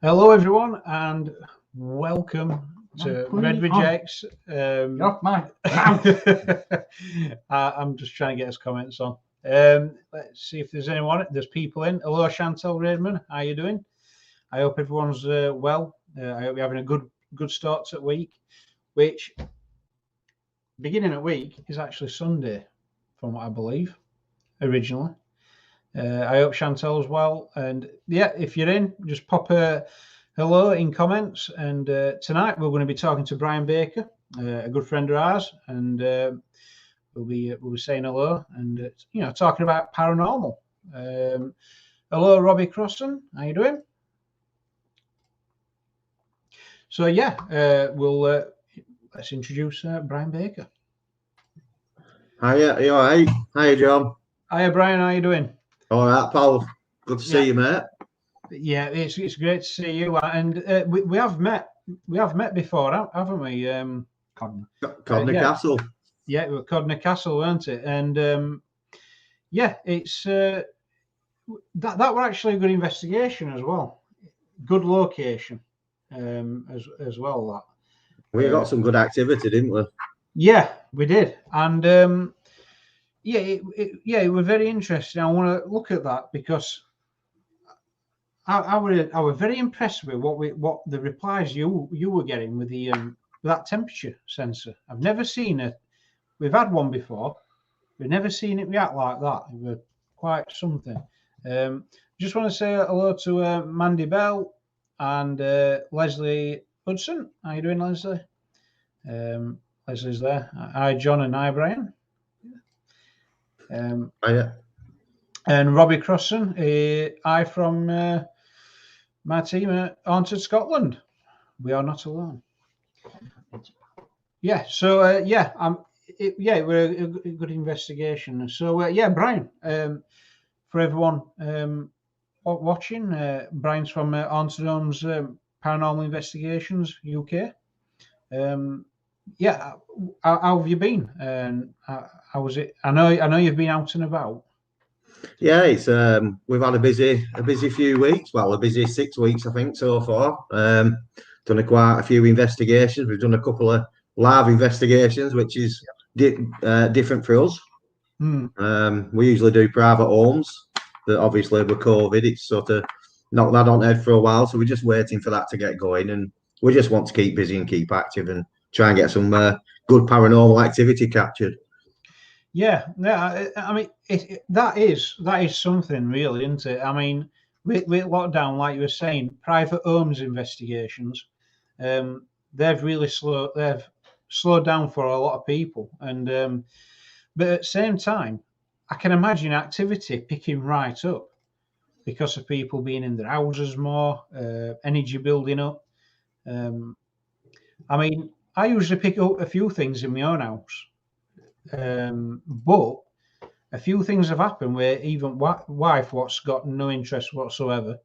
Hello, everyone, and welcome to Red Rejects. Mine. I'm just trying to get his comments on. Let's see if there's anyone. There's people in. Hello, Chantel Redman. How you doing? I hope everyone's well. I hope you're having a good start to the week, which beginning of week is actually Sunday, from what I believe, originally. I hope Chantel's well. And yeah, if you're in, just pop a hello in comments. And tonight we're going to be talking to Brian Baker, a good friend of ours, and we'll be saying hello and talking about paranormal. Hello, Robbie Crossan. How you doing? So yeah, let's introduce Brian Baker. Hiya, you all right? Hiya, John. Hiya, Brian. How you doing? All right, pal. Good to see you, mate. Yeah, it's great to see you. And we have met before, haven't we? Codnor Castle. Yeah, it was Codnor Castle, weren't it? And it's that were actually a good investigation as well. Good location, as well. That We got some good activity, didn't we? Yeah, we did, and it was very interesting. I want to look at that because I was very impressed with what the replies you were getting with the that temperature sensor. I've never seen it. We've had one before. We've never seen it react like that. It was quite something. Just want to say hello to Mandy Bell and Leslie Hudson. How you doing, Leslie? Leslie's there. Hi, John, and hi, Brian. Hiya. And Robbie Crossan, I from my team at Haunted Scotland. We are not alone. Yeah, so it was a good investigation. So Brian, for everyone watching, Brian's from Haunted Homes Paranormal Investigations UK. How have you been? And how was it? I know you've been out and about. Yeah, it's we've had a busy few weeks. Well, a busy 6 weeks, I think, so far. Done quite a few investigations. We've done a couple of live investigations, which is different for us. We usually do private homes, but obviously with COVID, it's sort of knocked that on head for a while. So we're just waiting for that to get going, and we just want to keep busy and keep active and try and get some good paranormal activity captured. Yeah, I mean, that is something really, isn't it? I mean, with lockdown, like you were saying, private homes investigations, they've really slowed down for a lot of people, and but at the same time, I can imagine activity picking right up because of people being in their houses more, energy building up. I mean, I usually pick up a few things in my own house. But a few things have happened where even wife, what's got no interest whatsoever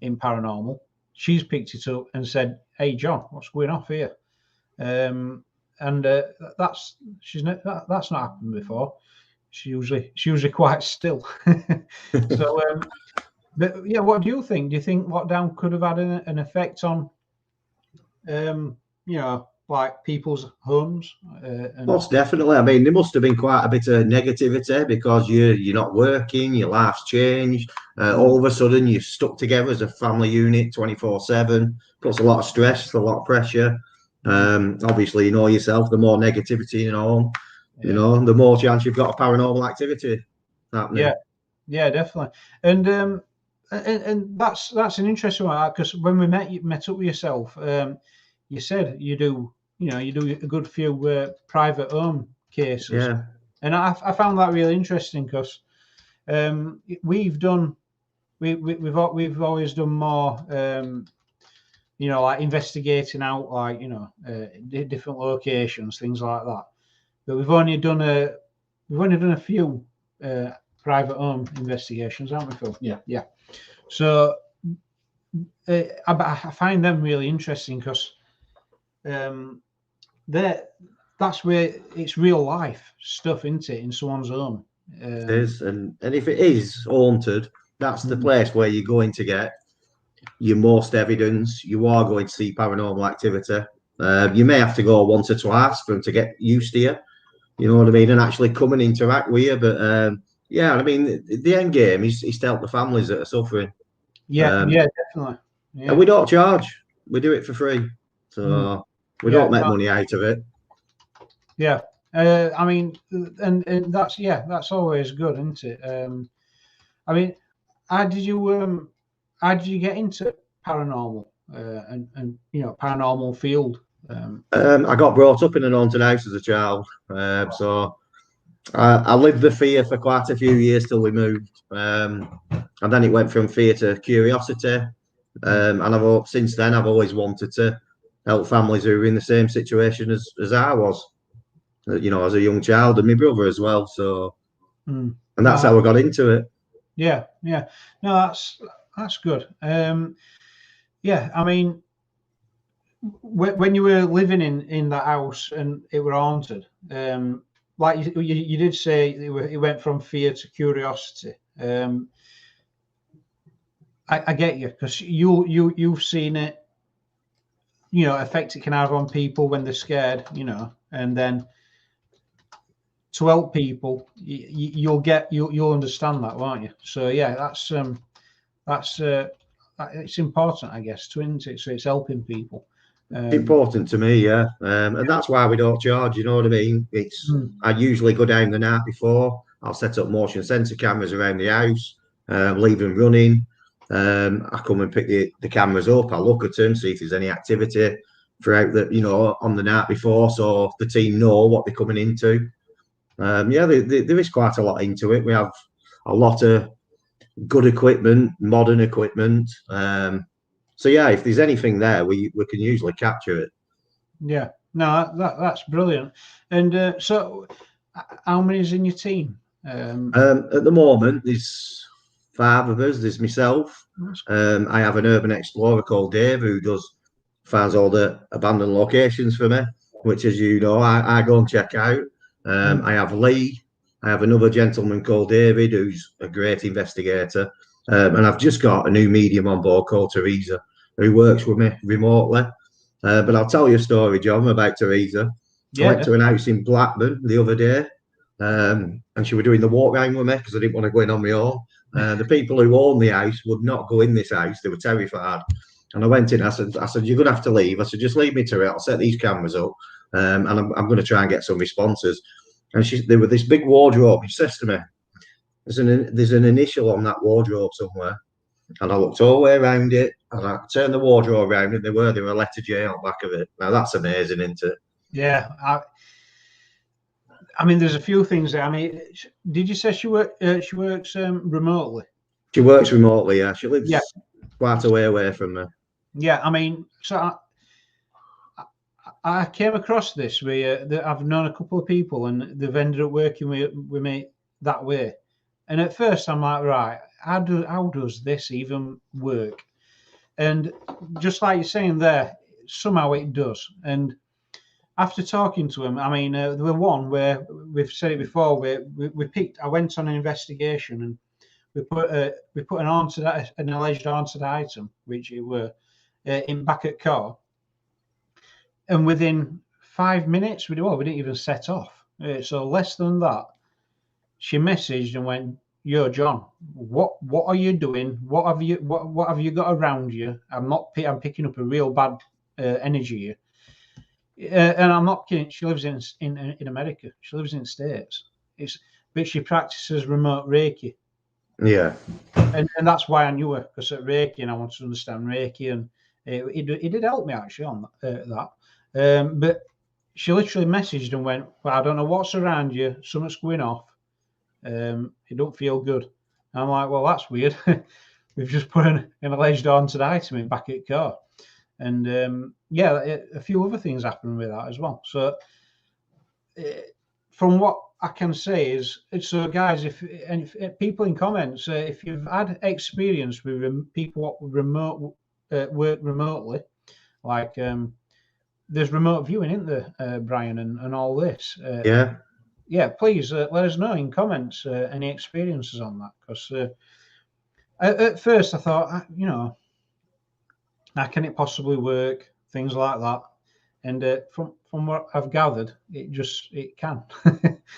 in paranormal, she's picked it up and said, "Hey, John, what's going off here?" That's not happened before. She's usually quite still. So, but yeah, what do you think? Do you think lockdown could have had an effect on, like people's homes? Most definitely. I mean, there must have been quite a bit of negativity because you're not working, your life's changed. All of a sudden, you're stuck together as a family unit 24/7. Puts a lot of stress, a lot of pressure. Obviously, you know yourself, the more negativity in your home, the more chance you've got of paranormal activity happening. Yeah, definitely. And that's an interesting one, because when we met up with yourself, you said you do a good few private home cases. Yeah. And I found that really interesting because we've always done more like investigating out, like different locations, things like that. But we've only done a few private home investigations, haven't we, Phil? Yeah. So I find them really interesting because that's where it's real life stuff, isn't it, in someone's home. It is, and if it is haunted, that's the place where you're going to get your most evidence, you are going to see paranormal activity. You may have to go once or twice for them to get used to you. You know what I mean, and actually come and interact with you. But yeah, I mean, the end game is to help the families that are suffering. Yeah, yeah, definitely. And Yeah. we don't charge; we do it for free, Mm. so we Yeah, don't make no, money out of it. yeah. I mean, and that's always good, isn't it? I mean, how did you get into paranormal and paranormal field? I got brought up in an haunted house as a child, so I lived the fear for quite a few years till we moved, and then it went from fear to curiosity. And since then I've always wanted to help families who are in the same situation as I was, as a young child, and my brother as well. So, Mm. and that's No, how I got into it. yeah, yeah. No, that's good. Yeah, I mean, when you were living in that house and it were haunted, like you did say, it went from fear to curiosity. I get you because you've seen it, effect it can have on people when they're scared, and then to help people, you'll understand that, won't you? So yeah, that's it's important, I guess, to isn't it? So it's helping people. It's important to me, yeah, and that's why we don't charge. You know what I mean? I usually go down the night before. I'll set up motion sensor cameras around the house, leave them running. I come and pick the cameras up. I look at them, see if there's any activity throughout on the night before, so the team know what they're coming into. Yeah, there is quite a lot into it. We have a lot of good equipment, modern equipment. So yeah, if there's anything there, we can usually capture it. Yeah, no, that's brilliant. And so, how many is in your team? At the moment, there's 5 of us. There's myself. I have an urban explorer called Dave who finds all the abandoned locations for me, which, as you know, I go and check out. I have Lee. I have another gentleman called David who's a great investigator. And I've just got a new medium on board called Teresa who works with me remotely. But I'll tell you a story, John, about Teresa. I went to an house in Blackburn the other day, and she was doing the walk round with me because I didn't want to go in on my own. The people who own the house would not go in this house; they were terrified. And I went in. I said, you're going to have to leave. I said, just leave me to it. I'll set these cameras up, and I'm going to try and get some responses. And there was this big wardrobe. She says to me, "There's an initial on that wardrobe somewhere." And I looked all the way around it, and I turned the wardrobe around, and they were a letter J on the back of it. Now that's amazing, isn't it? Yeah, I mean, there's a few things there. I mean, did you say she works remotely? She works remotely. Yeah, she lives quite a way away from me. Yeah, I mean, so I came across this where I've known a couple of people and they've ended up working with me that way. And at first I'm like, right, how does this even work? And just like you're saying there, somehow it does. And after talking to him, I mean, there were one where we've said it before. We picked. I went on an investigation and we put an alleged haunted item, which it were, in back at car. And within 5 minutes, we didn't even set off. So less than that, she messaged and went, "Yo, John, what are you doing? What have you got around you? I'm picking up a real bad energy here." And I'm not kidding. She lives in America. She lives in the States. But she practices remote Reiki. Yeah. And that's why I knew her, because at Reiki, and I wanted to understand Reiki, and it did help me actually on that. But she literally messaged and went, "Well, I don't know what's around you. Something's going off. It don't feel good." And I'm like, "Well, that's weird. We've just put an alleged haunted item in back at car." And a few other things happened with that as well. So from what I can say is, so guys, if people in comments, if you've had experience with people work remotely, like there's remote viewing, isn't there, Brian, and all this? Yeah, please let us know in comments any experiences on that, because at first I thought, How can it possibly work? Things like that. And from what I've gathered, it can.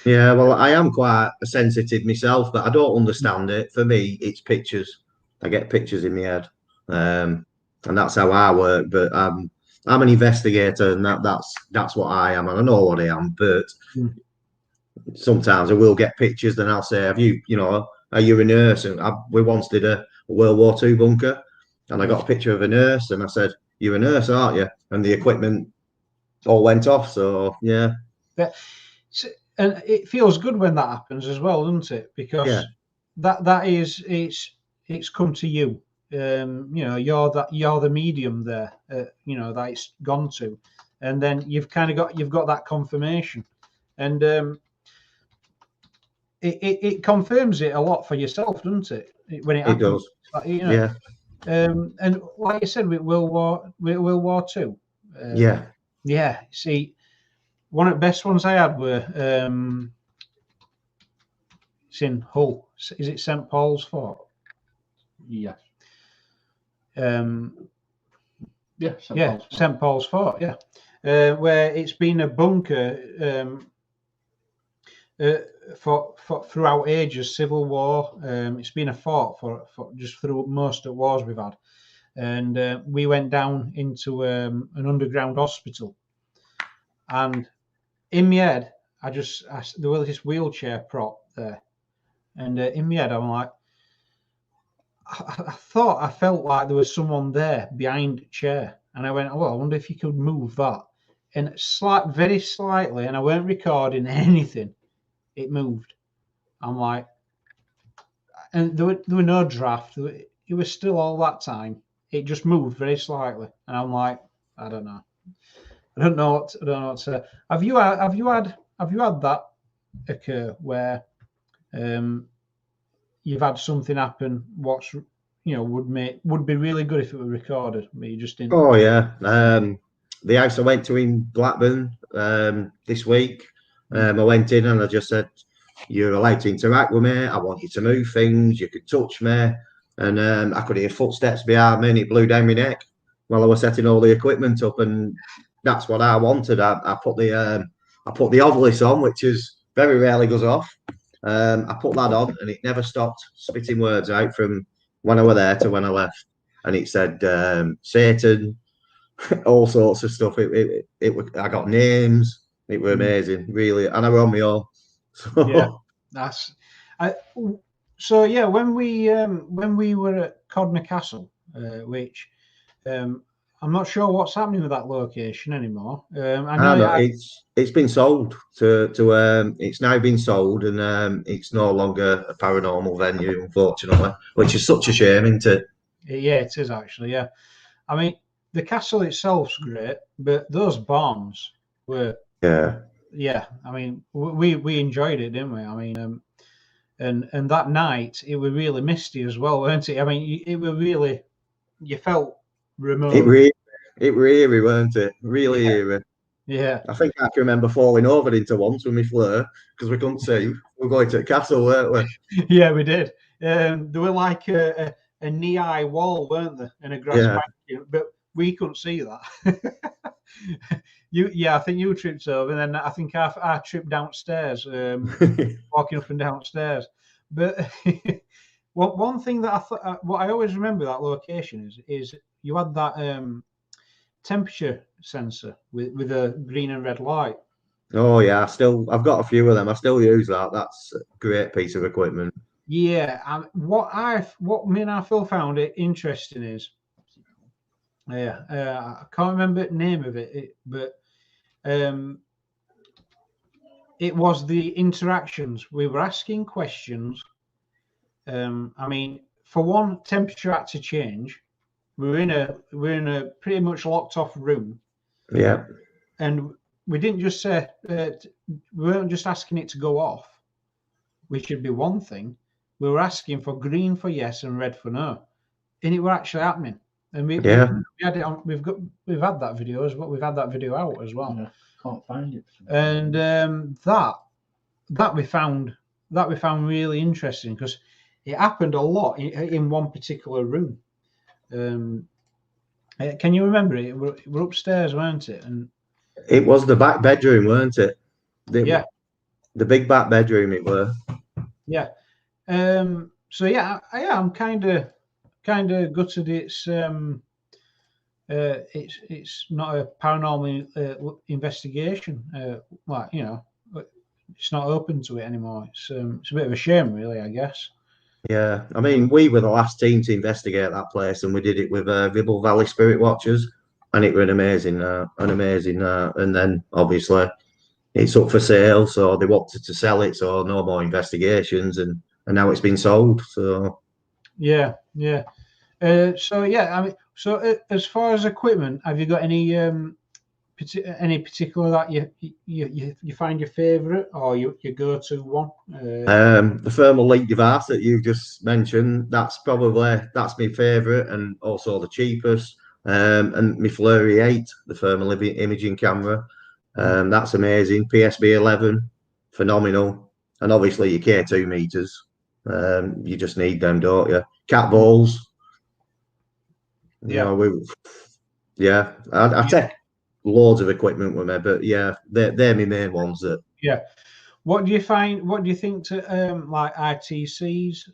Yeah, well, I am quite sensitive myself, but I don't understand it. For me, it's pictures. I get pictures in my head, and that's how I work. But I'm an investigator, and that's what I am, and I know what I am. But Mm. sometimes I will get pictures, then I'll say, "Have you, are you a nurse?" And we once did a World War II bunker, and I Yeah. got a picture of a nurse, and I said, "You're a nurse, aren't you?" And the equipment all went off. So yeah, But, and it feels good when that happens as well, doesn't it? yeah, Because that is it's come to you. You're the medium there. That it's gone to, and then you've got that confirmation, and it confirms it a lot for yourself, doesn't it? When it it happens, does. like, Yeah, and like you said with World War II, yeah. yeah. See, one of the best ones I had were it's in Hull. Is it St Paul's Fort? Yes. Um, Yeah. St Paul's Fort. Yeah, where it's been a bunker for throughout ages, Civil War. It's been a fort for just through most of the wars we've had, and we went down into an underground hospital, and in my head, there was this wheelchair prop there, and in my head, I'm like, I thought I felt like there was someone there behind the chair, and I went, "Oh, I wonder if you could move that." And very slightly, and I weren't recording anything. It moved. I'm like, and there were no draft. It was still all that time. It just moved very slightly, and I'm like, I don't know. I don't know what to say. Have you had that occur where um, you've had something happen? Would be really good if it were recorded, but you just didn't. Oh yeah. The house I went to in Blackburn this week, I went in and I just said, "You're allowed to interact with me. I want you to move things. You could touch me." And I could hear footsteps behind me, and it blew down my neck while I was setting all the equipment up. And that's what I wanted. I put the Ovilus on, which is very rarely goes off. I put that on, and it never stopped spitting words out from when I were there to when I left. And it said Satan, all sorts of stuff. I got names. It were amazing, really, and I were on my own. Yeah, So that's. I, so yeah, when we were at Codner Castle, which I'm not sure what's happening with that location anymore. I know I it know had, it's been sold to it's now been sold, and it's no longer a paranormal venue, unfortunately, which is such a shame, isn't it? yeah, it is actually. Yeah, I mean the castle itself's great, but those barns were, Yeah, yeah. I mean we enjoyed it, didn't we? I mean, and that night it was really misty as well, weren't it? I mean, it was really, you felt it remote. really, it really weren't it? Really Yeah, eerie. yeah. I think I can remember falling over into once with my flare because we couldn't see. We were going to the castle, weren't we? Yeah, we did. There were like a knee-high wall, weren't there, and a grass Yeah. bank, but we couldn't see that. I think you tripped over, and then I think I tripped downstairs, walking up and downstairs. But one thing that I thought, what I always remember that location is you had that temperature sensor with a green and red light. Oh yeah, I've got a few of them. I still use that. That's a great piece of equipment. Yeah, and what me and I Phil found it interesting is, yeah, I can't remember the name of it, but um, it was the interactions. We were asking questions. I mean, for one, temperature had to change. We're in a pretty much locked off room, Yeah, and we didn't just say we weren't just asking it to go off, which would be one thing. We were asking for green for yes and red for no, and it were actually happening. And we yeah, had it on. We've had that video as well. We've had that video out as well. Yeah, can't find it. And that we found really interesting because it happened a lot in one particular room. And Can you remember it? We're upstairs, weren't it? And It was the back bedroom, weren't it? yeah, The big back bedroom it were. yeah. So yeah, I'm kind of gutted. It's not a paranormal investigation. Like, you know, it's not open to it anymore. It's a bit of a shame, really, I guess. Yeah, I mean, we were the last team to investigate that place, and we did it with Ribble Valley Spirit Watchers, and it was and then obviously it's up for sale, so they wanted to sell it, so no more investigations, and now it's been sold. So Yeah, yeah. So yeah, I mean, so as far as equipment, have you got any particular that you find your favourite or your go-to one? the thermal link device that you just mentioned, that's my favourite, and also the cheapest. And my Flurry 8, the thermal imaging camera, that's amazing. PSB 11, phenomenal, and obviously your K2 meters. You just need them, don't you? Cat balls. Yeah. I take loads of equipment with me, but yeah, they're my main ones. That Yeah. What do you find? What do you think to like ITCs?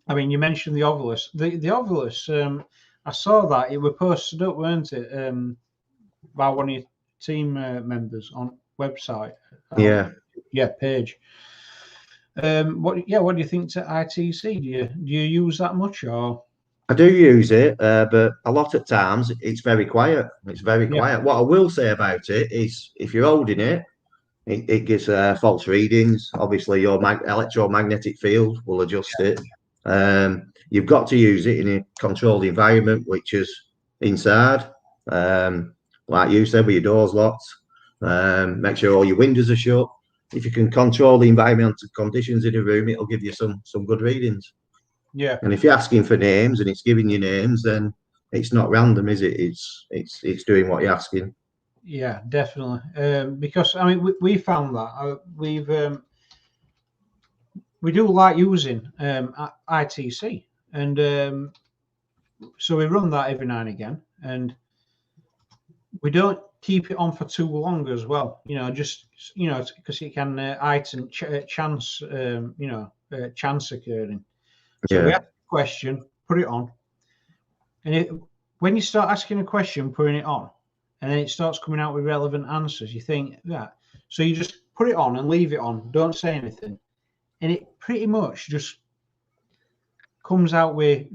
I mean, you mentioned the Ovilus. The Ovilus, I saw that it were posted up, weren't it? By one of your team members on website. yeah. Page. What do you think to ITC? Do you use that much or? I do use it, but a lot of times it's very quiet. It's very Yeah. quiet. What I will say about it is, if you're holding it, it gives false readings. Obviously, your electromagnetic field will adjust it. You've got to use it in a controlled environment, which is inside. Like you said, with your doors locked. Make sure all your windows are shut. If you can control the environmental conditions in a room, it'll give you some good readings. Yeah. And if you're asking for names and it's giving you names, then it's not random, is it? It's doing what you're asking. Yeah, definitely. Because I mean, we found that we do like using ITC, and so we run that every now and again, and we don't keep it on for too long as well. You know, just because it can heighten chance, chance occurring. So we Yeah, ask a question, put it on, and when you start asking a question, putting it on, and then it starts coming out with relevant answers, you think that. So you just put it on and leave it on. Don't say anything, and it pretty much just comes out with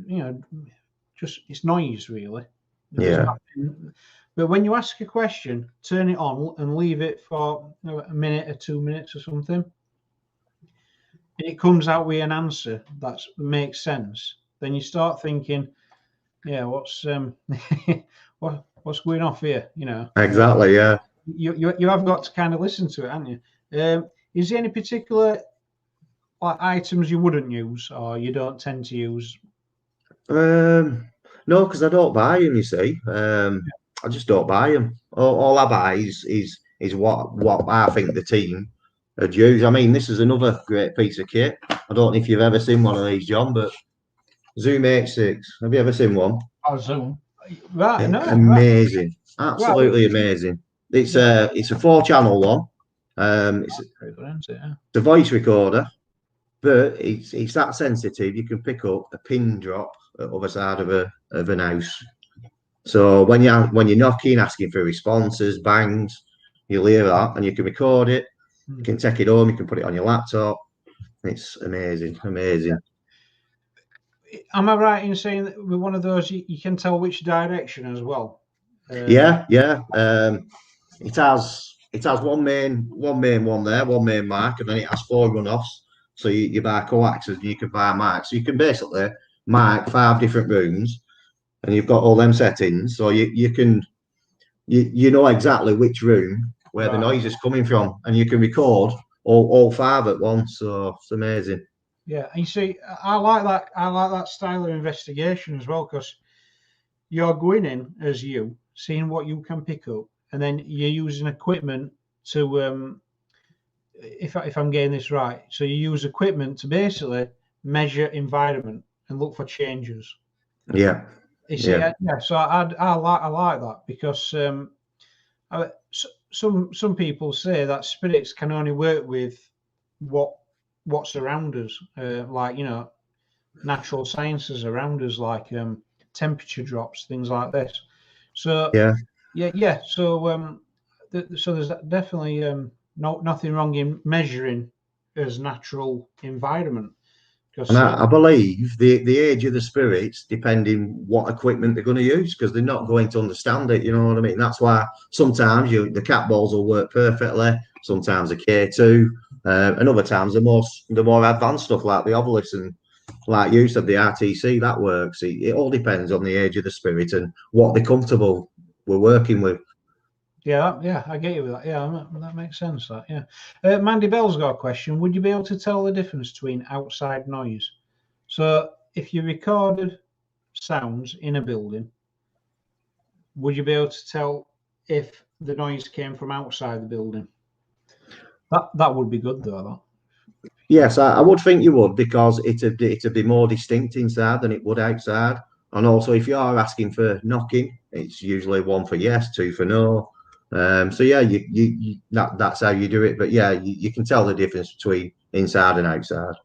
just it's noise really. There's yeah, nothing. But when you ask a question, turn it on and leave it for a minute or 2 minutes or something, and it comes out with an answer that makes sense. Then you start thinking, yeah, what's what's going off here? exactly. Yeah. You have got to kind of listen to it, haven't you? Is there any particular like items you wouldn't use or you don't tend to use? No, because I don't buy them. You see, I just don't buy them. All I buy is what I think the team would use. I mean, this is another great piece of kit. I don't know if you've ever seen one of these, John, but Zoom H6. Have you ever seen one? I'll zoom. Right, no, right, Amazing, right. absolutely amazing. It's Yeah, a 4-channel one. It's very good, isn't it? Yeah. a voice recorder, but it's that sensitive. You can pick up a pin drop at the other side of an house. So when you're knocking, asking for responses, bangs, you'll hear that, and you can record it. You can take it home. You can put it on your laptop. It's amazing, amazing. Am I right in saying that with one of those you can tell which direction as well? Yeah. It has one main mark, and then it has 4 runoffs. So you buy coaxes and you can buy marks. So you can basically mark 5 different rooms, and you've got all them settings. So you know exactly which room where the noise is coming from, and you can record all 5 at once. So it's amazing. Yeah, and you see, I like that. I like that style of investigation as well because you're going in as you, seeing what you can pick up, and then you're using equipment to if I'm getting this right, so you use equipment to basically measure environment and look for changes. Yeah. You see, Yeah. So I like that because some people say that spirits can only work with what's around us, like natural sciences around us, like temperature drops, things like this. So Yeah. yeah. So so there's definitely nothing wrong in measuring as natural environment. And Because I believe the age of the spirits, depending what equipment they're going to use, because they're not going to understand it. You know what I mean? That's why sometimes the cat balls will work perfectly. Sometimes the K2, and other times the more advanced stuff like the obelisks and like you said, the RTC that works. It all depends on the age of the spirit and what they're comfortable we're working with. yeah, I get you with that. Yeah, that makes sense. That yeah. Mandy Bell's got a question. Would you be able to tell the difference between outside noise? So if you recorded sounds in a building, would you be able to tell if the noise came from outside the building? That would be good though. That. Yes, I would think you would because it'd be more distinct inside than it would outside. And also, if you are asking for knocking, it's usually one for yes, two for no. So yeah, that's how you do it. But yeah, you can tell the difference between inside and outside.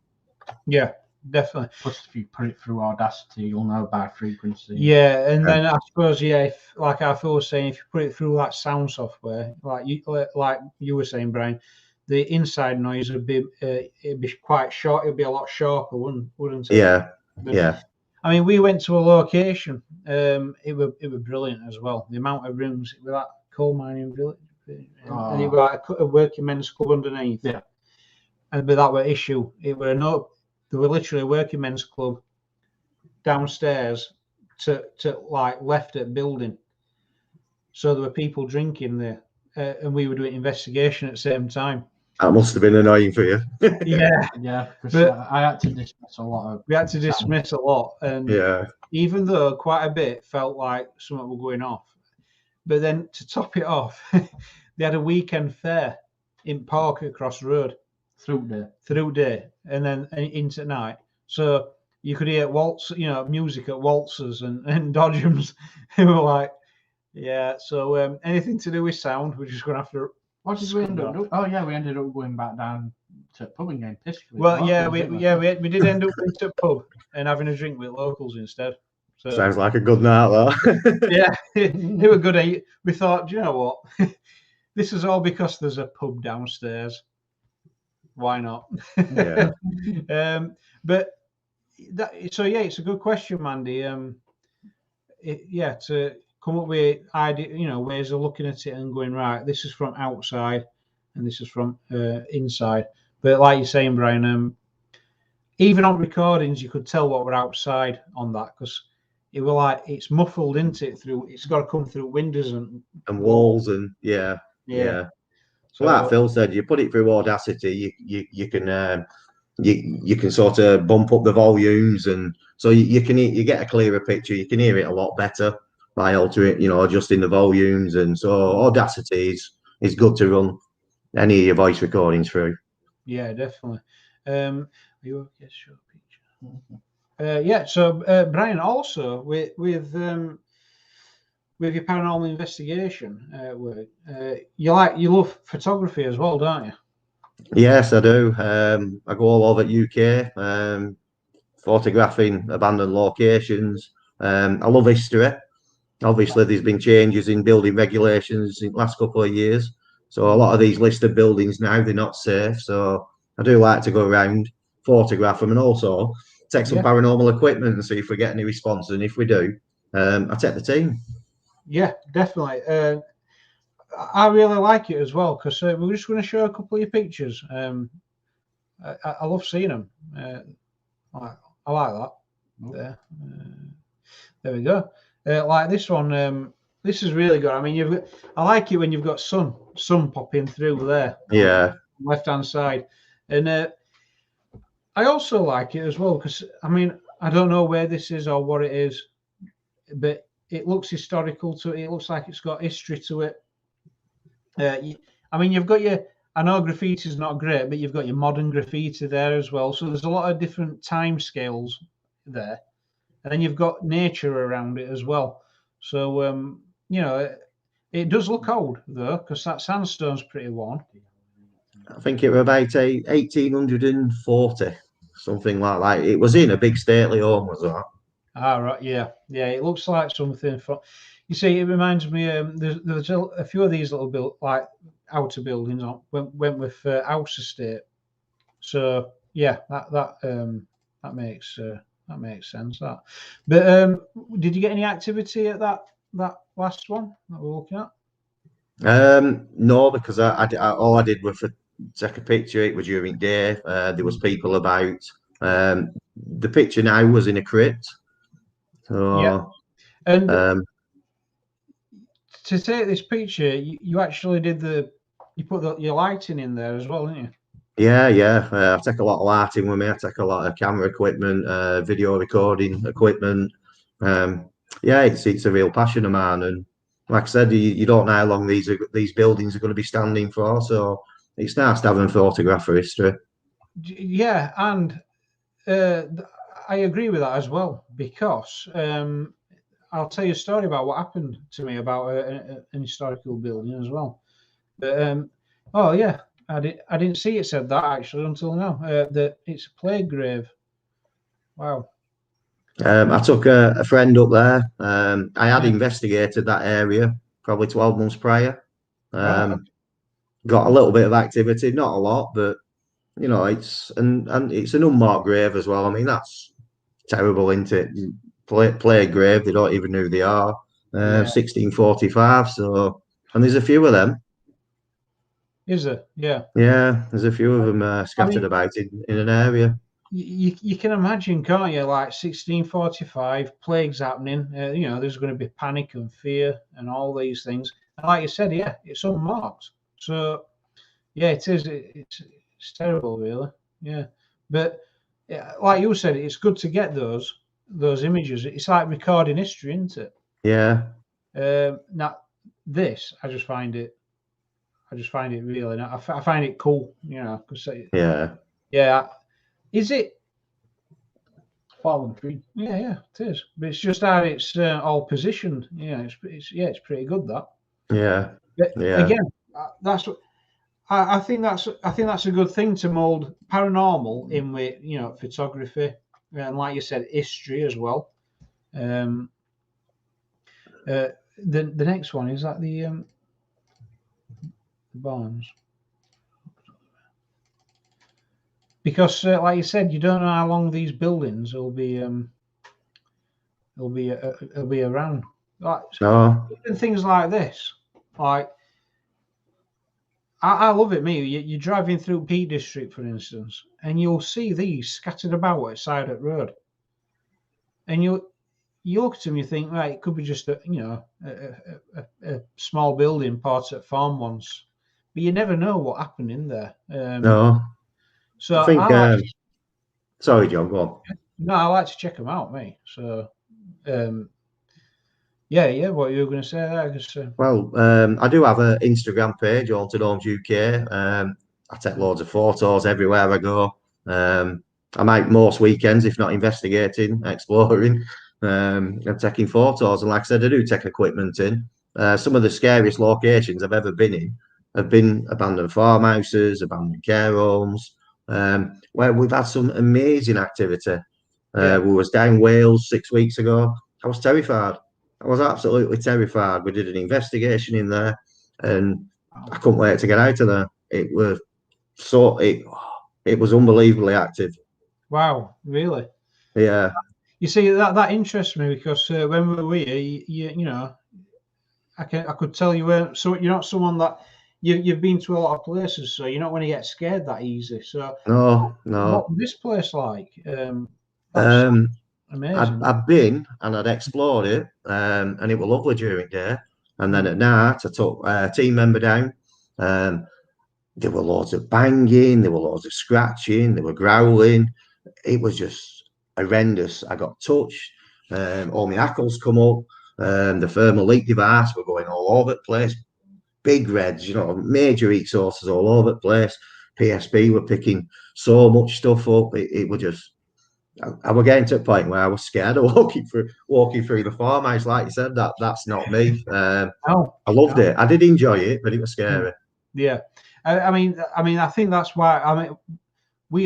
Yeah, definitely. Plus, if you put it through Audacity, you'll know by frequency. Yeah, and then I suppose if, like I was saying, if you put it through that sound software, like you were saying, Brian, the inside noise would be it'd be quite short. It'd be a lot sharper, wouldn't it? Yeah, yeah. I mean, we went to a location. It was brilliant as well. The amount of rooms with that coal mining village, and it was like a working men's club underneath. Yeah. And but that were issue. It were There were literally a working men's club downstairs to like left at building. So there were people drinking there, and we were doing investigation at the same time. That must have been annoying for you. Yeah, because I had to dismiss a lot of. We had to dismiss a lot, and Yeah. even though quite a bit felt like something were going off, but then to top it off, they had a weekend fair in Park across the road through day, and then into night. So you could hear music at waltzes and dodgems. And we're like, yeah. So anything to do with sound, we're just going to have to. What did we end up doing? Oh yeah, we ended up going back down to pub and getting pissed. Well, yeah, we did end up going to a pub and having a drink with locals instead. So, sounds like a good night, though. Yeah, it was good. We thought, do you know what? This is all because there's a pub downstairs. Why not? Yeah. But it's a good question, Mandy. To come up with ways of looking at it and going, right, this is from outside and this is from inside. But like you're saying, Brian, even on recordings, you could tell what we're outside on that because it was like it's muffled into it through. It's got to come through windows and walls and yeah. So, like Phil said, you put it through Audacity, you can you can sort of bump up the volumes, and so you get a clearer picture. You can hear it a lot better by altering, adjusting the volumes, and so Audacity is good to run any of your voice recordings through. Yeah, definitely. Are you okay? Show picture. So Brian, also with your paranormal investigation work, you love photography as well, don't you? Yes, I do. I go all over UK, photographing abandoned locations. I love history. Obviously, there's been changes in building regulations in the last couple of years. So a lot of these listed buildings now, they're not safe. So I do like to go around, photograph them, and also take some paranormal equipment and see if we get any responses. And if we do, I take the team. Yeah, definitely. I really like it as well because we're just going to show a couple of your pictures. I love seeing them. I like that. There we go. Like this one. This is really good. I mean, I like it when you've got sun popping through there. Yeah. Left hand side, and I also like it as well because I mean I don't know where this is or what it is, but it looks historical to it. It looks like it's got history to it. I mean, you've got I know graffiti is not great, but you've got your modern graffiti there as well. So there's a lot of different time scales there. and then you've got nature around it as well. So you know, it does look old though, because that sandstone's pretty worn. I think it was about 1840, something like that. It was in a big stately home, was that? Ah, right, yeah, yeah. It looks like something from. You see, it reminds me. There's a few of these little like outer buildings on went with house estate. So yeah, that makes sense. That. But did you get any activity at that last one that we're looking at? No, because all I did was take a picture. It was during day. There was people about. The picture now was in a crypt. So, Yeah, and um, to take this picture, you actually did you put your lighting in there as well, didn't you? yeah. I take a lot of lighting with me. I take a lot of camera equipment, video recording equipment. Yeah, it's a real passion of mine, and like I said, you don't know how long these buildings are going to be standing for. So it's nice to have them photograph for history. Yeah, and I agree with that as well, because I'll tell you a story about what happened to me about an historical building as well. But oh yeah, I didn't see it said that actually until now. That it's a plague grave. Wow. I took a friend up there. I had Yeah. investigated that area probably 12 months prior. Right. Got a little bit of activity, not a lot, but you know, it's and it's an unmarked grave as well. I mean, that's terrible, isn't it? Play a grave, they don't even know who they are. Yeah. 1645. So, and there's a few of them. Is there? Yeah. Yeah, there's a few of them I scattered mean, about in an area. you can imagine, can't you? Like 1645, plagues happening. You know, there's going to be panic and fear and all these things. And like you said, yeah, it's unmarked. So yeah, it is. It's terrible, really. Yeah, but yeah, like you said, it's good to get those images. It's like recording history, isn't it? Yeah, Now this, I just find it really. I find it cool, you know. Cause yeah, yeah, is it? Fallen tree. Yeah, it is. But it's just how it's all positioned. Yeah, it's pretty good that. yeah, But yeah, again, that's what I think that's a good thing to mold paranormal in with photography and like you said history as well. Um, the next one is that the barns because like you said you don't know how long these buildings will be around. Like no, even things like this, like I love it. You're driving through Peak District, for instance, and you'll see these scattered about at side of the road, and you look at them, you think, right, it could be just a small building part at farm once, but you never know what happened in there. no. So I think. Sorry, John. Go on. no, I like to check them out, mate. So um, yeah. What you were going to say there? I guess, Well, I do have an Instagram page, Haunted Homes UK. I take loads of photos everywhere I go. I make most weekends, if not investigating, exploring, and taking photos. And like I said, I do take equipment in. Some of the scariest locations I've ever been in have been abandoned farmhouses, abandoned care homes, where we've had some amazing activity. yeah. We was down Wales 6 weeks ago. I was terrified. I was absolutely terrified. We did an investigation in there, and I couldn't wait to get out of there. It was unbelievably active. Wow, really? Yeah, You see that interests me because when we were here, you know, I could tell you weren't so you're not someone that you've been to a lot of places, so you're not going to get scared that easy. So no, what no. was this place like? That's Um, amazing. I'd been and I'd explored it, and it was lovely during day. And then at night, I took a team member down. Um, there were loads of banging, there were loads of scratching, there were growling. It was just horrendous. I got touched. All my hackles come up. The thermal leak device were going all over the place. Big reds, major heat sources all over the place. PSP were picking so much stuff up. It was just I was getting to a point where I was scared of walking through the farmhouse. Like you said, that's not me. No, I loved no. it. I did enjoy it, but it was scary. Yeah, I mean, I think that's why. I mean,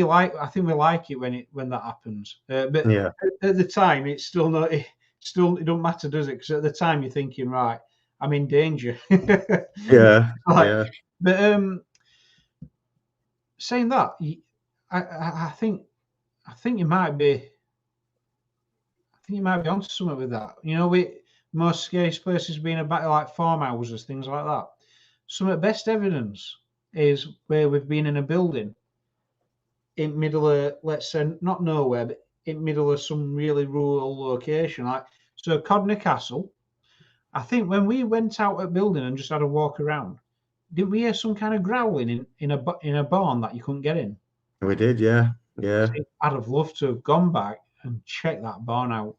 I think we like it when that happens. But Yeah, at the time, it's still not. It don't matter, does it? Because at the time, you're thinking, right, I'm in danger. yeah, Like, yeah. but saying that, I think you might be. I think you might be onto something with that. You know, most scariest places being about like farmhouses, things like that. Some of the best evidence is where we've been in a building in middle of, let's say, not nowhere, but in middle of some really rural location. Like, so Codner Castle, I think when we went out at building and just had a walk around, did we hear some kind of growling in a barn that you couldn't get in? We did, yeah, yeah. See, I'd have loved to have gone back and checked that barn out.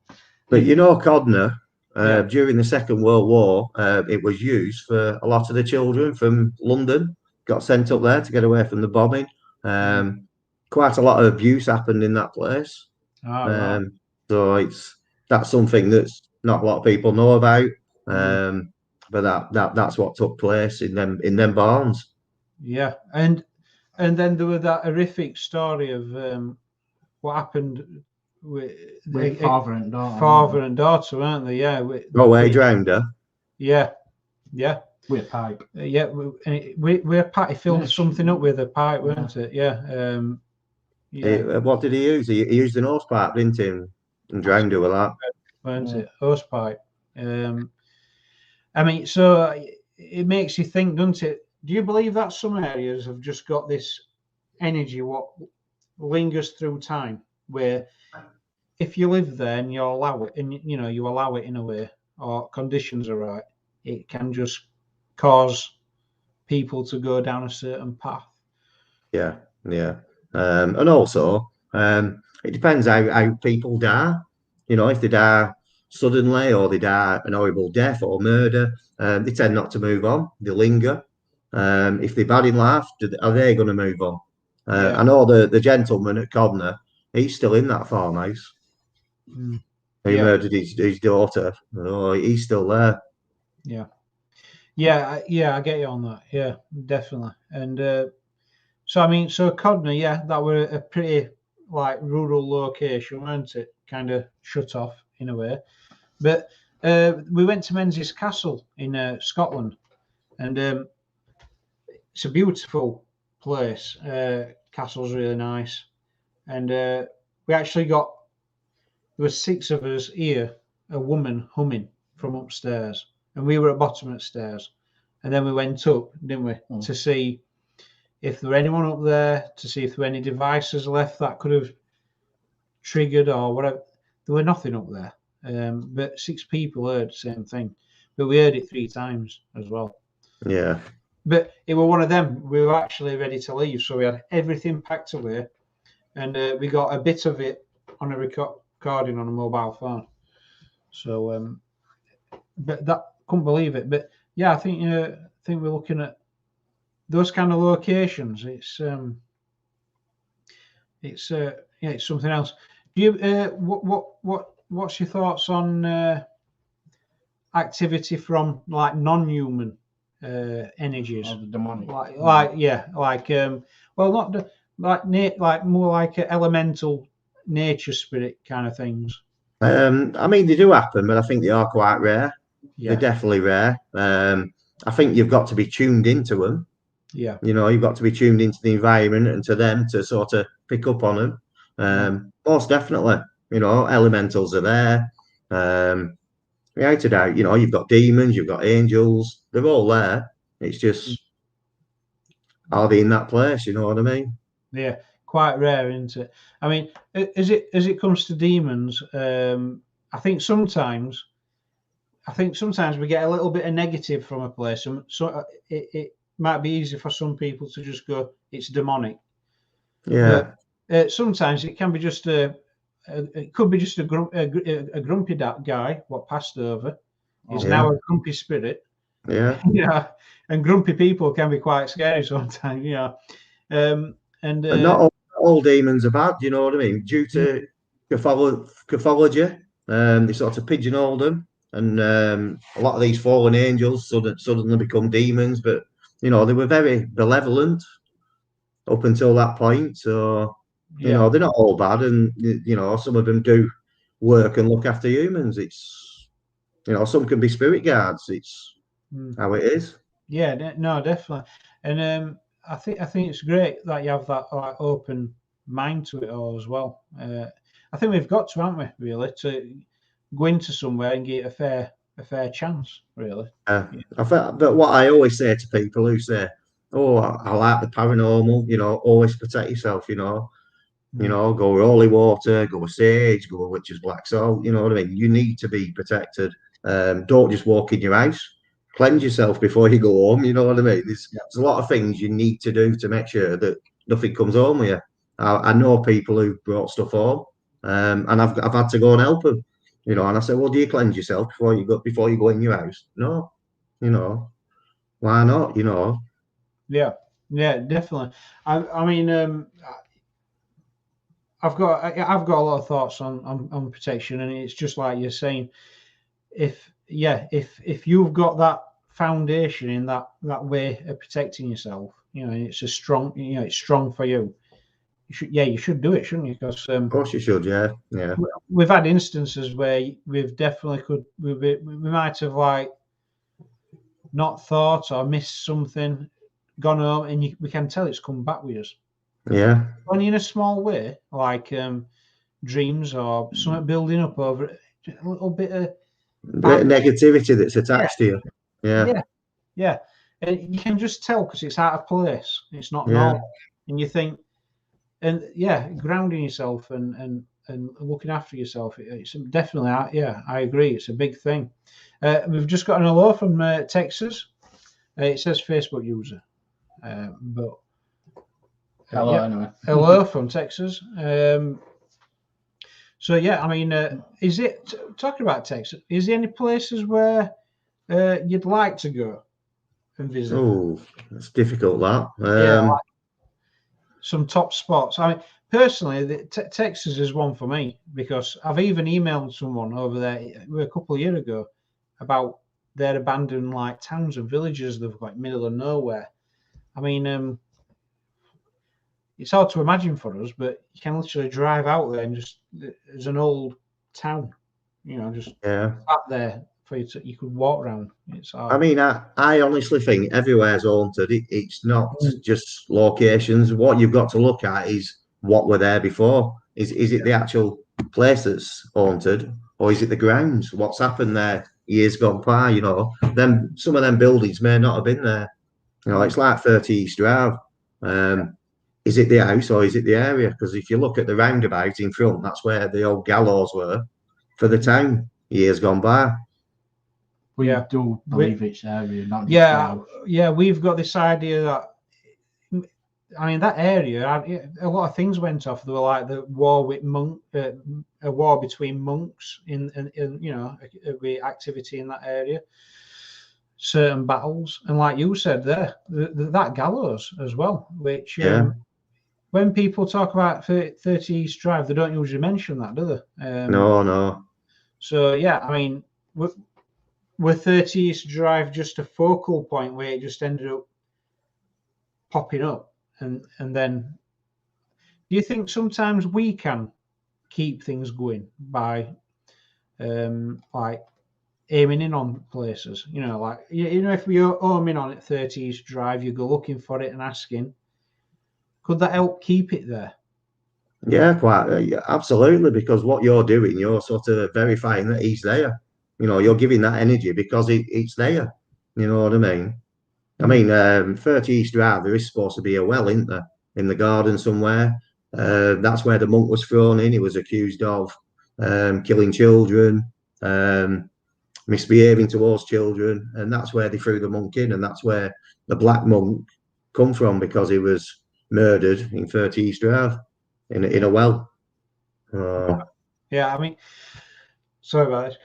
But you know, Codner, Yeah. during the Second World War, it was used for a lot of the children from London got sent up there to get away from the bombing. Quite a lot of abuse happened in that place. Ah, right. So that's something that's not a lot of people know about. Mm. But that's what took place in them barns. Yeah, and then there was that horrific story of what happened with father and daughter. father and daughter, weren't they? Yeah. He drowned her. Yeah, yeah. With a pipe. Yeah, we Patty filled something up with a pipe, weren't it? Yeah. Yeah. What did he use? He used an hose pipe, didn't he? And drowned her with that. Weren't it? Hose pipe. I mean, so it makes you think, doesn't it? Do you believe that some areas have just got this energy what lingers through time, where if you live there and you allow it, and you allow it in a way, or conditions are right, it can just cause people to go down a certain path. Yeah, yeah. And also, it depends how people die. You know, if they die suddenly or they die an horrible death or murder, they tend not to move on. They linger. If they're bad in life, are they going to move on? Yeah. I know the gentleman at Codner, he's still in that farmhouse. Mm. He Yeah. murdered his daughter. Oh, he's still there. Yeah. I get you on that. Yeah, definitely. And so I mean, so Codner, yeah, that were a pretty like rural location, weren't it? Kind of shut off in a way. But we went to Menzies Castle in Scotland, and it's a beautiful place. Castle's really nice, and we actually got, there were 6 of us here, a woman humming from upstairs, and we were at bottom of the stairs, and then we went up, didn't we, to see if there were anyone up there, to see if there were any devices left that could have triggered or whatever. There were nothing up there, but 6 people heard the same thing, but we heard it 3 times as well. Yeah. But it was one of them. We were actually ready to leave, so we had everything packed away, and we got a bit of it on a recording on a mobile phone. So, but that, couldn't believe it. But yeah, I think we're looking at those kind of locations. It's something else. Do you what's your thoughts on activity from like non-human energies? Or the demonic. Well, not like more like elemental nature spirit kind of things. I mean, they do happen, but I think they are quite rare. Yeah. They're definitely rare. I think you've got to be tuned into them. Yeah. You know, you've got to be tuned into the environment and to them to sort of pick up on them. Most definitely, you know, elementals are there. Without a doubt, you know, you've got demons, you've got angels, they're all there. It's just, are they in that place? You know what I mean? Yeah, quite rare, isn't it? I mean, as it comes to demons, I think sometimes we get a little bit of negative from a place, and so it might be easy for some people to just go, it's demonic. Yeah. But, sometimes it can be just it could be just a grumpy guy what passed over. He's now a grumpy spirit. Yeah. Yeah, and grumpy people can be quite scary sometimes. Yeah, and not all demons are bad. You know what I mean? Due to cathology. They sort of pigeonholed them, and a lot of these fallen angels suddenly become demons. But you know, they were very benevolent up until that point. So you know, they're not all bad, and you know, some of them do work and look after humans. It's you know, some can be spirit guards. It's how it is. Yeah, no, definitely. And I think it's great that you have that like open mind to it all as well. I think we've got to, haven't we, really, to go into somewhere and get a fair chance, really. But what I always say to people who say, "Oh, I like the paranormal," you know, always protect yourself. You know, go with holy water, go with sage, go with witch's black salt. You know what I mean? You need to be protected. Don't just walk in your house. Cleanse yourself before you go home. You know what I mean? There's a lot of things you need to do to make sure that nothing comes home with you. I know people who brought stuff home, and I've had to go and help them. You know, and I said, "Well, do you cleanse yourself before you go in your house?" No, you know, why not? You know, Yeah, definitely. I mean, I've got a lot of thoughts on protection, and it's just like you're saying. If you've got that foundation in that way of protecting yourself, you know, it's a strong, you know, it's strong for you. You should do it, shouldn't you? Because of course you should. Yeah, yeah, we've had instances where we've definitely we might have like not thought or missed something, gone home, and we can tell it's come back with us. yeah. Only in a small way, like dreams or something building up over it, a little bit of Bit of negativity that's attached to you. Yeah, yeah. And you can just tell because it's out of place. It's not yeah. normal, and you think, and grounding yourself and looking after yourself. It's definitely, I agree. It's a big thing. We've just got an hello from Texas. It says Facebook user, but Hello, anyway. hello from Texas. So I mean, is it talking about Texas? Is there any places where you'd like to go and visit? Oh, it's difficult that. Like some top spots. I mean, personally, Texas is one for me because I've even emailed someone over there a couple of years ago about their abandoned like towns and villages. They've like middle of nowhere. I mean, it's hard to imagine for us, but you can literally drive out there and just there's an old town, you know, just up there for you could walk around. It's hard. I mean, I honestly think everywhere's haunted. It's not just locations. What you've got to look at is what were there before. Is it the actual place that's haunted, or is it the grounds? What's happened there years gone by? You know, then some of them buildings may not have been there. You know, it's like 30 East Drive. Is it the house or is it the area? Because if you look at the roundabout in front, that's where the old gallows were for the town years gone by. We do believe it's area, not just house. We've got this idea that I mean that area. A lot of things went off. There were like the war with a war between monks in you know with activity in that area. Certain battles, and like you said there, that gallows as well, which when people talk about 30 East Drive, they don't usually mention that, do they? No. So I mean, were 30 East Drive just a focal point where it just ended up popping up, and then do you think sometimes we can keep things going by like aiming in on places, you know, like if we home in on it 30 East Drive, you go looking for it and asking, could that help keep it there? Yeah, quite absolutely. Because what you're doing, you're sort of verifying that he's there. You know, you're giving that energy because it's there. You know what I mean? I mean, 30 East Drive, there is supposed to be a well, isn't there, in the garden somewhere? That's where the monk was thrown in. He was accused of killing children, misbehaving towards children, and that's where they threw the monk in, and that's where the black monk come from because he was murdered in 30 East Drive in a well. I mean, sorry about this.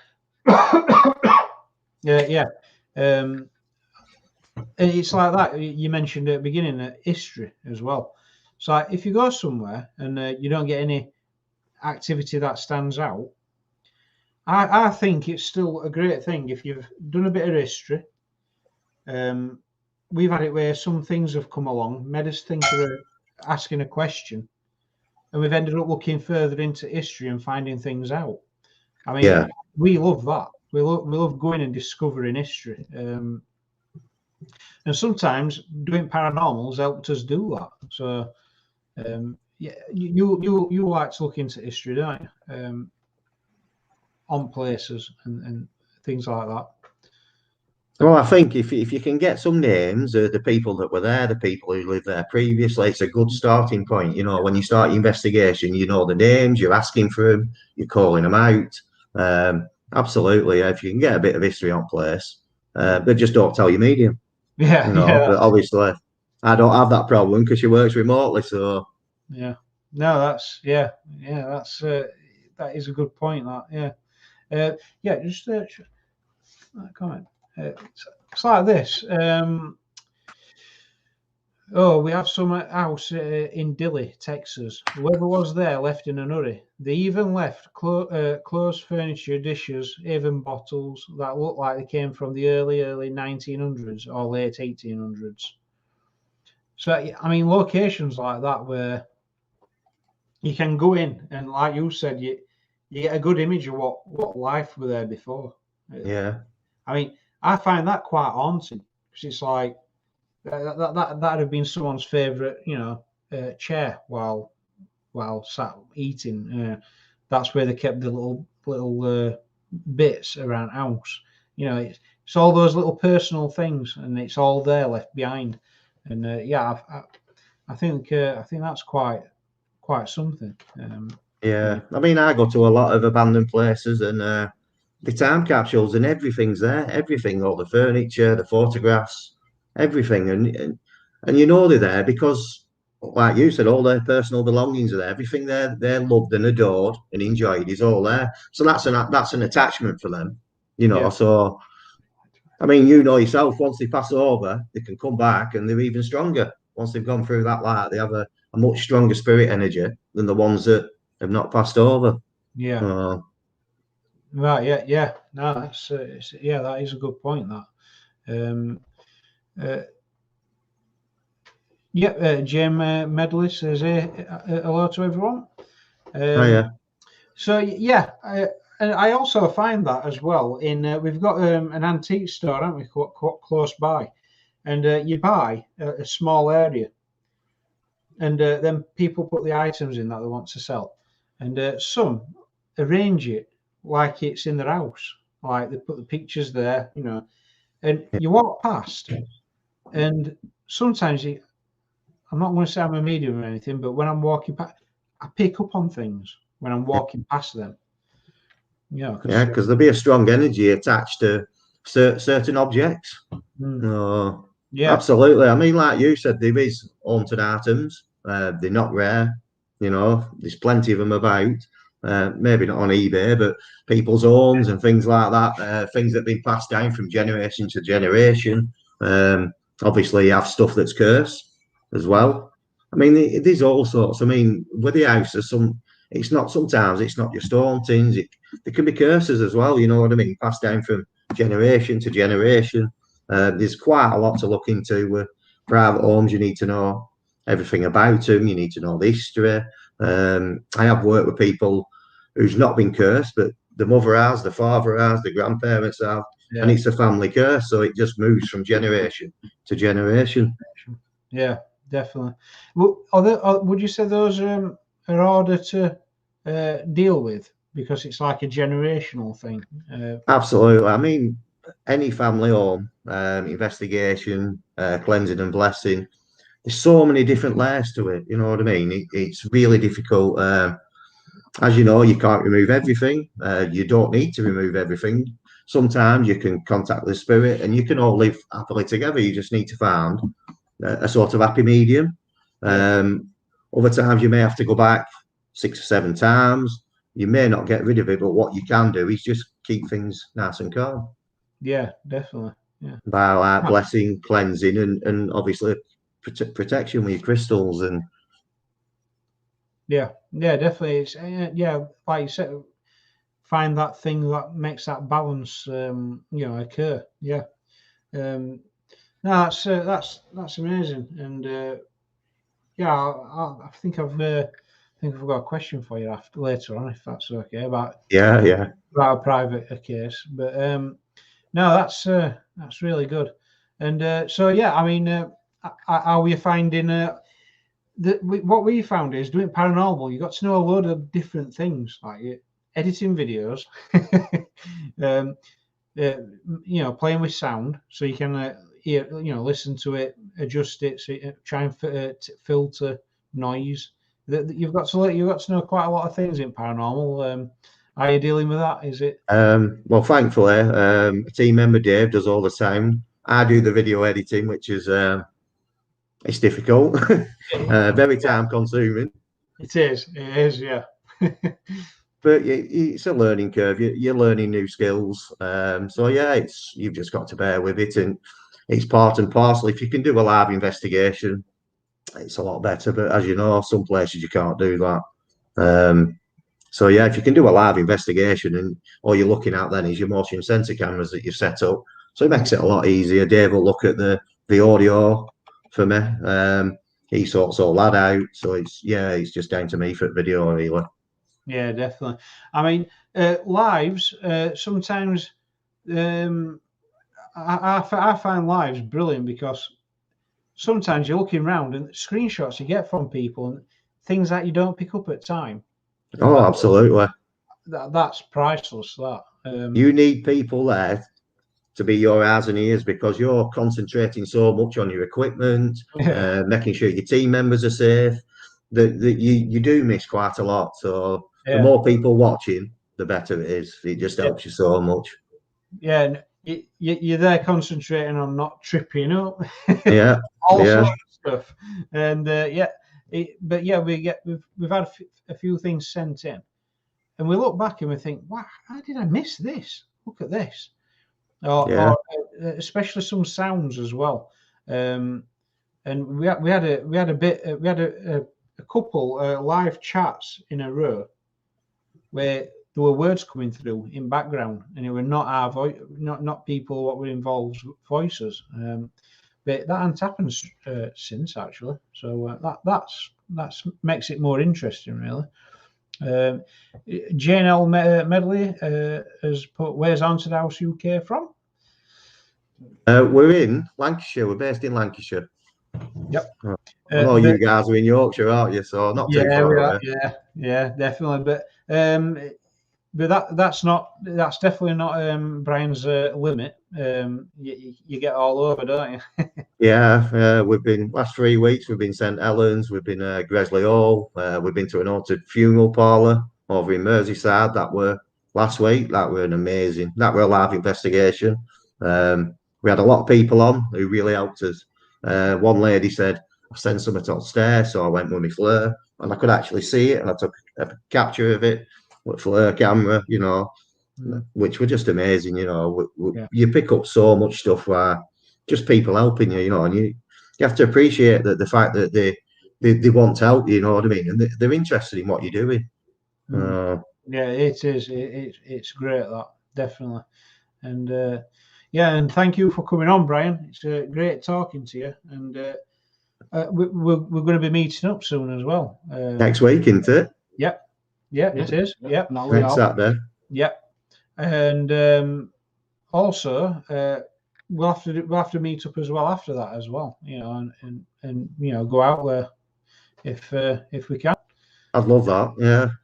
It's like that. You mentioned at the beginning history as well. So if you go somewhere and you don't get any activity that stands out. I think it's still a great thing if you've done a bit of history. We've had it where some things have come along, made us think of asking a question, and we've ended up looking further into history and finding things out. I mean, Yeah. we love that. We love going and discovering history. And sometimes doing paranormals helped us do that. So, yeah, you like to look into history, don't you? On places and things like that. Well, I think if you can get some names of the people that were there, the people who lived there previously, it's a good starting point. You know, when you start your investigation, you know the names, you're asking for them, you're calling them out. Absolutely, if you can get a bit of history on place, but just don't tell your medium. Yeah, You know, but obviously, I don't have that problem because she works remotely. So yeah, no, that's that's that is a good point. That yeah, just comment. It's like this. Oh, we have some house in Dilley, Texas. Whoever was there left in a hurry. They even left clothes, furniture, dishes, even bottles that looked like they came from the early 1900s or late 1800s. So, I mean, locations like that where you can go in and, like you said, you get a good image of what life were there before. yeah, I mean, I find that quite haunting because it's like that'd have been someone's favourite, chair while sat eating. That's where they kept the little bits around house. It's all those little personal things, and it's all there left behind. And yeah, I think that's quite something. yeah. I mean, I go to a lot of abandoned places and the time capsules and everything's there. Everything, all the furniture, the photographs, everything, and you know they're there because, like you said, all their personal belongings are there. Everything they're loved and adored and enjoyed is all there. So that's an attachment for them, you know. Yeah. So I mean, you know yourself, once they pass over, they can come back and they're even stronger. Once they've gone through that light, they have a much stronger spirit energy than the ones that have not passed over. Yeah. Uh, Right. Yeah. No, that's yeah, that is a good point. That. Yeah. Jim Medley says hello to everyone. oh yeah, So yeah, and I also find that as well. We've got an antique store, haven't we, close by, and you buy a small area, and then people put the items in that they want to sell, and some arrange it like it's in their house, like they put the pictures there, and you walk past, and sometimes I'm not going to say I'm a medium or anything, but when I'm walking past, I pick up on things when I'm walking past them. Yeah, yeah, because there'll be a strong energy attached to certain objects. Yeah, Absolutely. I mean, like you said, there is haunted items. They're not rare. You know, there's plenty of them about. Maybe not on eBay, but people's homes and things like that. Things that have been passed down from generation to generation. Obviously, you have stuff that's cursed as well. I mean, there's all sorts. I mean, with the house, there's some. It's not sometimes. It's not just hauntings. There can be curses as well. You know what I mean? Passed down from generation to generation. There's quite a lot to look into with private homes. You need to know everything about them. You need to know the history. I have worked with people who's not been cursed, but the mother has, the father has, the grandparents have, and it's a family curse. So it just moves from generation to generation. Yeah, definitely. Well, would you say those are harder to deal with because it's like a generational thing? Absolutely. I mean, any family home investigation, cleansing and blessing, there's so many different layers to it. You know what I mean? It's really difficult. As you know, you can't remove everything. You don't need to remove everything. Sometimes you can contact the spirit and you can all live happily together. You just need to find a sort of happy medium. Other times you may have to go back 6 or 7 times. You may not get rid of it, but what you can do is just keep things nice and calm. Yeah, definitely. Yeah. By like blessing, cleansing, and obviously protection with your crystals and Yeah, definitely. It's like you said, find that thing that makes that balance, occur. Yeah. No, that's amazing, and yeah, I think I've got a question for you after later on, if that's okay, Yeah, yeah. about a private case. But no, that's really good. And so yeah, I mean, how are you finding what we found is doing paranormal. You got to know a load of different things, like editing videos, um, playing with sound, so you can listen to it, adjust it, so try and filter noise. You've got to know quite a lot of things in paranormal. Are you dealing with that? Is it? Well, thankfully, a team member Dave does all the sound. I do the video editing, which is it's difficult, very time consuming. It is. It is. Yeah. But it's a learning curve. You're learning new skills. So yeah, you've just got to bear with it, and it's part and parcel. If you can do a live investigation, it's a lot better. But as you know, some places you can't do that. So yeah, if you can do a live investigation, and all you're looking at then is your motion sensor cameras that you've set up, so it makes it a lot easier. Dave will look at the audio for me. He sorts all that out. So it's just down to me for video really. Yeah, definitely. I mean, lives sometimes. I find lives brilliant because sometimes you're looking around and screenshots you get from people and things that you don't pick up at time. Oh, absolutely. That's priceless. That you need people there to be your eyes and ears because you're concentrating so much on your equipment, making sure your team members are safe. That you do miss quite a lot. So the more people watching, the better it is. It just helps you so much. Yeah, you're there concentrating on not tripping up. Yeah, all sorts of stuff. And but yeah, we've had a few things sent in, and we look back and we think, wow, how did I miss this? Look at this. Or especially some sounds as well. And we had a couple live chats in a row where there were words coming through in background, and it were not our voice, not people what were involved voices. But that hasn't happened since actually, so that's makes it more interesting, really. Jane L. Medley has put, "Where's Haunted House UK from?" We're in Lancashire. We're based in Lancashire. Yep. I know you guys are in Yorkshire, aren't you? So not too far away. Yeah, definitely. But that's definitely not Brian's limit. You get all over, don't you? Yeah, we've been last 3 weeks. We've been St Helens. We've been Gresley Hall. We've been to an haunted funeral parlour over in Merseyside. That were last week. That were an amazing. That were a live investigation. We had a lot of people on who really helped us. One lady said, "I've sent something upstairs," so I went with my flare, and I could actually see it, and I took a capture of it with flare camera. Which were just amazing. You pick up so much stuff where just people helping you, and you have to appreciate that the fact that they want to help you, you know what I mean, and they're interested in what you're doing. Yeah, it is. It's great, that definitely, and and thank you for coming on, Brian. It's great talking to you, and we're going to be meeting up soon as well. Next week, isn't it? Yep. Yeah, it is. Yep. Next Saturday. Yep. And also we'll have to meet up as well after that as well, and go out there if we can. I'd love that.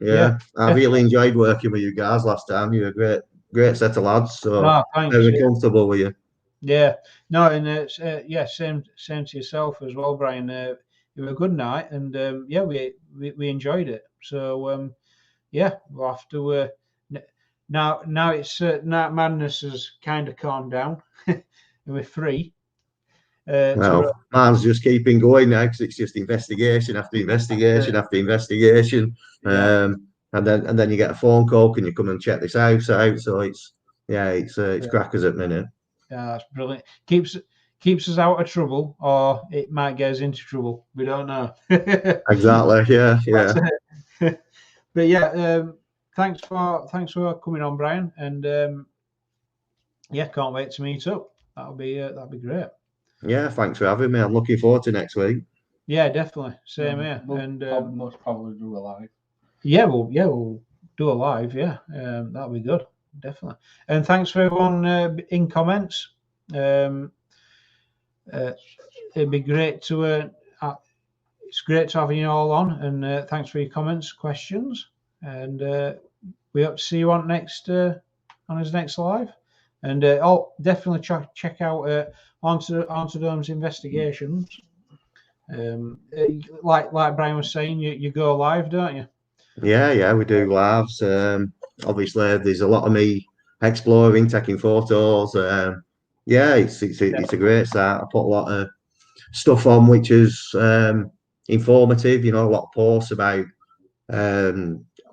Yeah. I really enjoyed working with you guys last time. You're a great set of lads. So very comfortable with you. Yeah. No, and it's same to yourself as well, Brian. It was a good night, and we enjoyed it. So we'll have to now it's night madness has kind of calmed down. And we're free. Mine's just keeping going now because it's just investigation after investigation after investigation. And then you get a phone call, can you come and check this house out? So it's crackers at the minute. Yeah, that's brilliant. Keeps us out of trouble, or it might get us into trouble. We don't know. Exactly. Yeah. But yeah, thanks for coming on, Brian, and yeah, can't wait to meet up. That'll be great. Yeah, thanks for having me. I'm looking forward to next week. Yeah, definitely. Same here. We'll And most probably do a live. we'll do a live. Yeah, that'll be good. Definitely. And thanks for everyone in comments. It'd be great to. It's great to have you all on, and thanks for your comments, questions, and we hope to see you on his next live. And definitely check out Onto Dome's investigations. Like Brian was saying, you go live, don't you? Yeah, we do lives. Obviously, there's a lot of me exploring, taking photos. Yeah, it's a great start. I put a lot of stuff on which is informative. You know, a lot of posts about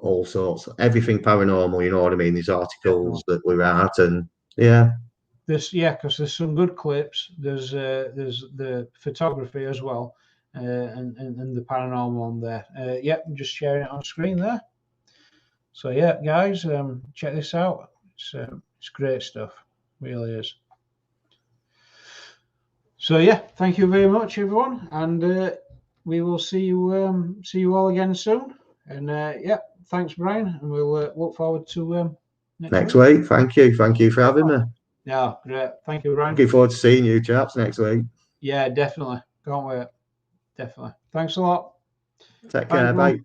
all sorts, everything paranormal. You know what I mean? These articles that we write, and yeah. Because there's some good clips. There's the photography as well, and the paranormal on there. Yep, I'm just sharing it on screen there. So yeah, guys, check this out. It's great stuff, really is. So yeah, thank you very much, everyone, and we will see you all again soon. And yeah, thanks, Brian, and we'll look forward to next week. Thank you for having me. Yeah, great. Thank you, Brian. Looking forward to seeing you chaps next week. Yeah, definitely. Can't wait. Definitely. Thanks a lot. Take care. Bye.